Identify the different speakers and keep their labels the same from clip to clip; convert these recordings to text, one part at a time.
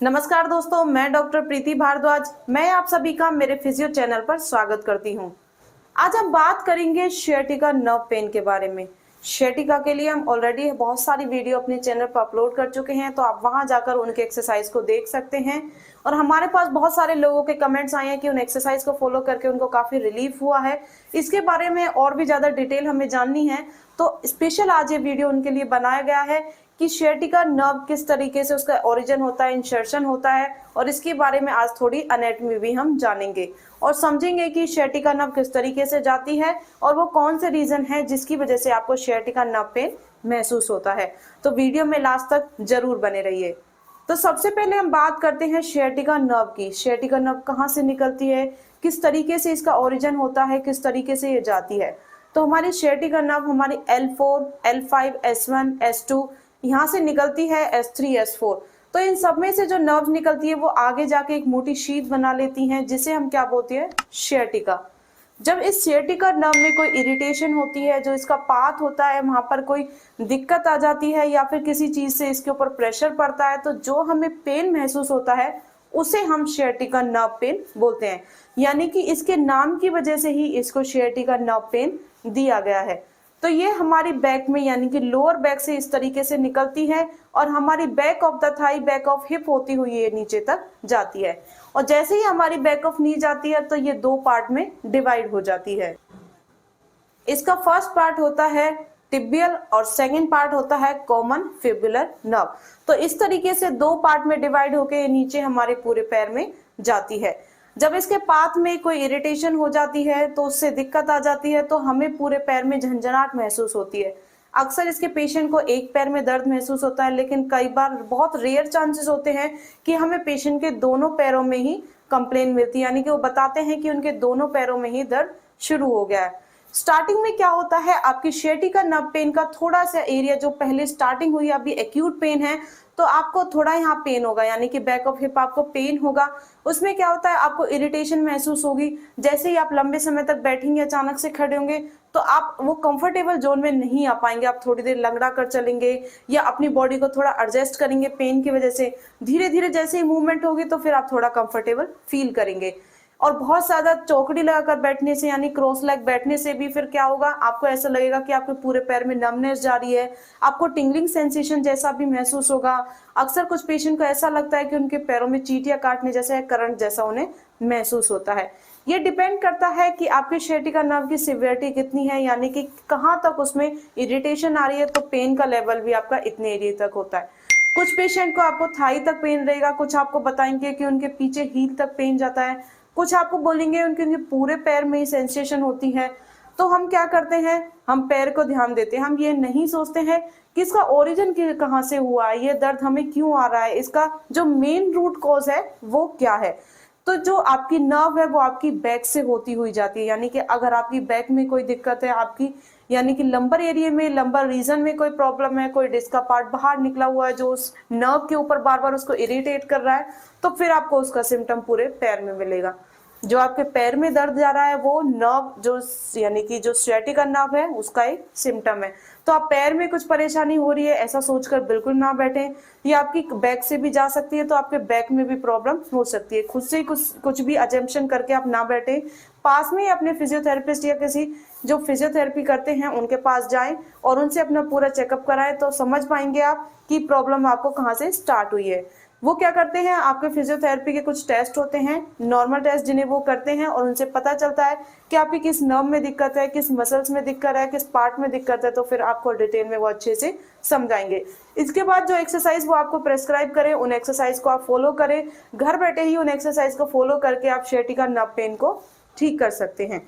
Speaker 1: नमस्कार दोस्तों, मैं डॉक्टर प्रीति भारद्वाज। मैं आप सभी का मेरे फिजियो चैनल पर स्वागत करती हूं। आज हम बात करेंगे sciatica नर्व पेन के बारे में। sciatica के लिए हम ऑलरेडी बहुत सारी वीडियो अपने चैनल पर अपलोड कर चुके हैं, तो आप वहां जाकर उनके एक्सरसाइज को देख सकते हैं। और हमारे पास बहुत सारे लोगों के कमेंट्स आए हैं कि उन एक्सरसाइज को फॉलो करके उनको काफी रिलीफ हुआ है। इसके बारे में और भी ज्यादा डिटेल हमें जाननी है, तो स्पेशल आज ये वीडियो उनके लिए बनाया गया है कि sciatica नर्व किस तरीके से उसका ओरिजिन होता है, इंसर्शन होता है, और इसके बारे में आज थोड़ी एनाटॉमी भी हम जानेंगे और समझेंगे कि sciatica नर्व किस तरीके से जाती है और वो कौन से रीजन है जिसकी वजह से आपको sciatica नर्व पेन महसूस होता है। तो वीडियो में लास्ट तक जरूर बने रहिए। तो सबसे पहले हम बात करते हैं sciatica नर्व की। sciatica नर्व कहाँ से निकलती है, किस तरीके से इसका ओरिजिन होता है, किस तरीके से ये जाती है। तो हमारी sciatica नर्व हमारी L4, L5, S1, S2 यहाँ से निकलती है, S3, S4। तो इन सब में से जो नर्व निकलती है वो आगे जाके एक मोटी शीट बना लेती हैं, जिसे हम क्या बोलते हैं, sciatica। जब इस sciatica नर्व में कोई इरिटेशन होती है, जो इसका पाथ होता है वहां पर कोई दिक्कत आ जाती है या फिर किसी चीज से इसके ऊपर प्रेशर पड़ता है, तो जो हमें पेन महसूस होता है उसे हम sciatica नर्व पेन बोलते हैं। यानी कि इसके नाम की वजह से ही इसको sciatica नर्व पेन दिया गया है। तो ये हमारी बैक में यानी कि लोअर बैक से इस तरीके से निकलती है और हमारी back of the thigh, back of hip होती हुई ये नीचे तक जाती है। और जैसे ही हमारी बैक ऑफ नी जाती है तो ये दो पार्ट में डिवाइड हो जाती है। इसका फर्स्ट पार्ट होता है टिबियल और सेकंड पार्ट होता है कॉमन फिबुलर नर्व। तो इस तरीके से दो पार्ट में डिवाइड होकर ये नीचे हमारे पूरे पैर में जाती है। जब इसके पाथ में कोई इरिटेशन हो जाती है तो उससे दिक्कत आ जाती है, तो हमें पूरे पैर में झंझनाहट महसूस होती है। अक्सर इसके पेशेंट को एक पैर में दर्द महसूस होता है, लेकिन कई बार बहुत रेयर चांसेस होते हैं कि हमें पेशेंट के दोनों पैरों में ही कंप्लेन मिलती है, यानी कि वो बताते हैं कि उनके दोनों पैरों में ही दर्द शुरू हो गया है। स्टार्टिंग में क्या होता है, आपकी sciatica नर्व पेन का थोड़ा सा एरिया जो पहले स्टार्टिंग हुई, अभी एक्यूट पेन है, तो आपको थोड़ा यहाँ पेन होगा, यानी कि बैक ऑफ हिप आपको पेन होगा। उसमें क्या होता है, आपको इरिटेशन महसूस होगी। जैसे ही आप लंबे समय तक बैठेंगे, अचानक से खड़े होंगे, तो आप वो कंफर्टेबल जोन में नहीं आ पाएंगे। आप थोड़ी देर लंगड़ा कर चलेंगे या अपनी बॉडी को थोड़ा एडजस्ट करेंगे पेन की वजह से। धीरे धीरे जैसे ही मूवमेंट होगी तो फिर आप थोड़ा कंफर्टेबल फील करेंगे। और बहुत ज्यादा चौकड़ी लगाकर बैठने से यानी क्रॉस लेग बैठने से भी फिर क्या होगा, आपको ऐसा लगेगा कि आपके पूरे पैर में नमनेस जा रही है, आपको टिंगलिंग सेंसेशन जैसा भी महसूस होगा। अक्सर कुछ पेशेंट को ऐसा लगता है कि उनके पैरों में चींटियां काटने जैसा है, करंट जैसा उन्हें महसूस होता है। ये डिपेंड करता है कि आपके sciatica नर्व की सिवियरिटी कितनी है, यानी कि कहाँ तक उसमें इरिटेशन आ रही है, तो पेन का लेवल भी आपका इतने एरिया तक होता है। कुछ पेशेंट को आपको थाई तक पेन रहेगा, कुछ आपको बताएंगे कि उनके पीछे हील तक पेन जाता है, कुछ आपको बोलेंगे उनके पूरे पैर में ही सेंसेशन होती है। तो हम क्या करते हैं, हम पैर को ध्यान देते हैं। हम ये नहीं सोचते हैं कि इसका ओरिजिन कहाँ से हुआ है, ये दर्द हमें क्यों आ रहा है, इसका जो मेन रूट कॉज है वो क्या है। तो जो आपकी नर्व है वो आपकी बैक से होती हुई जाती है, यानी कि अगर आपकी बैक में कोई दिक्कत है, आपकी यानी कि लंबर एरिया में, लंबर रीजन में कोई प्रॉब्लम है, कोई डिस्क का पार्ट बाहर निकला हुआ है जो उस नर्व के ऊपर बार बार उसको इरिटेट कर रहा है, तो फिर आपको उसका सिम्टम पूरे पैर में मिलेगा। जो आपके पैर में दर्द जा रहा है वो नर्व जो यानी कि जो sciatica नर्व है उसका एक सिम्टम है। तो आप पैर में कुछ परेशानी हो रही है ऐसा सोचकर बिल्कुल ना बैठें। ये आपकी बैक से भी जा सकती है, तो आपके बैक में भी प्रॉब्लम हो सकती है। खुद से ही कुछ भी अजम्पशन करके आप ना बैठें। पास में ही अपने फिजियोथेरेपिस्ट या किसी जो फिजियोथेरेपी करते हैं उनके पास जाएं और उनसे अपना पूरा चेकअप कराएं, तो समझ पाएंगे आप कि प्रॉब्लम आपको कहाँ से स्टार्ट हुई है। वो क्या करते हैं, आपके फिजियोथेरेपी के कुछ टेस्ट होते हैं, नॉर्मल टेस्ट, जिन्हें वो करते हैं और उनसे पता चलता है कि आपकी किस नर्व में दिक्कत है, किस मसल्स में दिक्कत है, किस पार्ट में दिक्कत है, तो फिर आपको डिटेल में वो अच्छे से समझाएंगे। इसके बाद जो एक्सरसाइज वो आपको प्रेस्क्राइब करें उन एक्सरसाइज को आप फॉलो करें। घर बैठे ही उन एक्सरसाइज को फॉलो करके आप sciatica नर्व पेन को ठीक कर सकते हैं।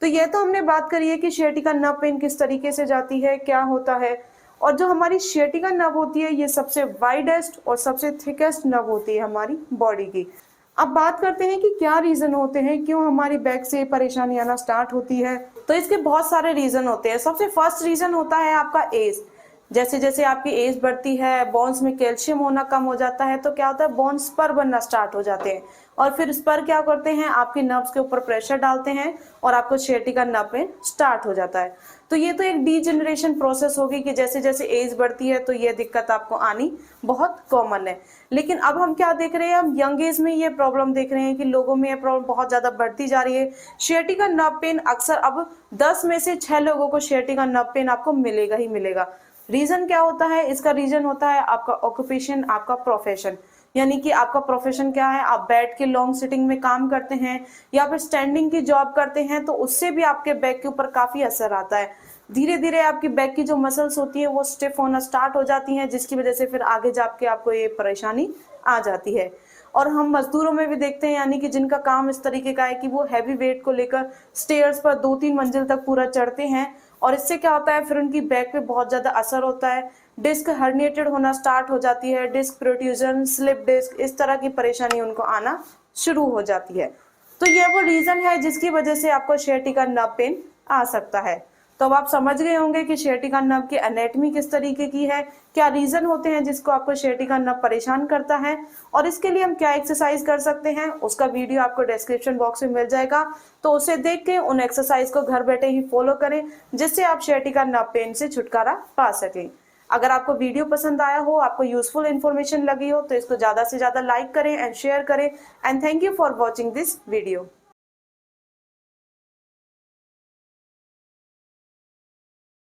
Speaker 1: तो ये तो हमने बात करी है कि sciatica नर्व पेन किस तरीके से जाती है, क्या होता है। और जो हमारी sciatica नर्व होती है ये सबसे वाइडेस्ट और सबसे थिकेस्ट नर्व होती है हमारी बॉडी की। अब बात करते हैं कि क्या रीजन होते हैं, क्यों हमारी बैक से परेशानी आना स्टार्ट होती है। तो इसके बहुत सारे रीजन होते हैं। सबसे फर्स्ट रीजन होता है आपका एज। जैसे जैसे आपकी एज बढ़ती है, बोन्स में कैल्शियम होना कम हो जाता है, तो क्या होता है, बोन्स स्पर बनना स्टार्ट हो जाते हैं और फिर स्पर क्या करते हैं, आपके नर्व्स के ऊपर प्रेशर डालते हैं और आपको sciatica नर्व पेन स्टार्ट हो जाता है। तो ये तो एक डीजेनरेशन प्रोसेस होगी कि जैसे जैसे एज बढ़ती है तो ये दिक्कत आपको आनी बहुत कॉमन है। लेकिन अब हम क्या देख रहे हैं, हम यंग एज में ये प्रॉब्लम देख रहे हैं कि लोगों में ये प्रॉब्लम बहुत ज्यादा बढ़ती जा रही है। सियाटिका नर्व पेन अक्सर अब 10 में से 6 लोगों को सियाटिका नर्व पेन आपको मिलेगा ही मिलेगा। रीजन क्या होता है? इसका रीजन होता है आपका ऑक्यूपेशन, आपका प्रोफेशन। यानी कि आपका प्रोफेशन क्या है, आप बैठ के लॉन्ग सिटिंग में काम करते हैं या फिर स्टैंडिंग की जॉब करते हैं, तो उससे भी आपके बैक के ऊपर काफी असर आता है। धीरे धीरे आपकी बैक की जो मसल्स होती है वो स्टिफ होना स्टार्ट हो जाती हैं, जिसकी वजह से फिर आगे जाके आपको ये परेशानी आ जाती है। और हम मजदूरों में भी देखते हैं, यानी कि जिनका काम इस तरीके का है कि वो हैवी वेट को लेकर स्टेयर्स पर 2-3 मंजिल तक पूरा चढ़ते हैं, और इससे क्या होता है, फिर उनकी बैक पे बहुत ज्यादा असर होता है। डिस्क हर्निएटेड होना स्टार्ट हो जाती है, डिस्क प्रोट्रूजन, स्लिप डिस्क, इस तरह की परेशानी उनको आना शुरू हो जाती है। तो ये वो रीजन है जिसकी वजह से आपको सियाटिका नर्व पेन आ सकता है। तो अब आप समझ गए होंगे कि सियाटिका नर्व की एनाटॉमी किस तरीके की है, क्या रीजन होते हैं जिसको आपको सियाटिका नर्व परेशान करता है, और इसके लिए हम क्या एक्सरसाइज कर सकते हैं, उसका वीडियो आपको डिस्क्रिप्शन बॉक्स में मिल जाएगा। तो उसे देख के उन एक्सरसाइज को घर बैठे ही फॉलो करें, जिससे आप सियाटिका नर्व पेन से छुटकारा पा सकें। अगर आपको वीडियो पसंद आया हो, आपको यूजफुल इन्फॉर्मेशन लगी हो, तो इसको ज्यादा से ज्यादा लाइक करें एंड शेयर करें। And thank you for watching this video.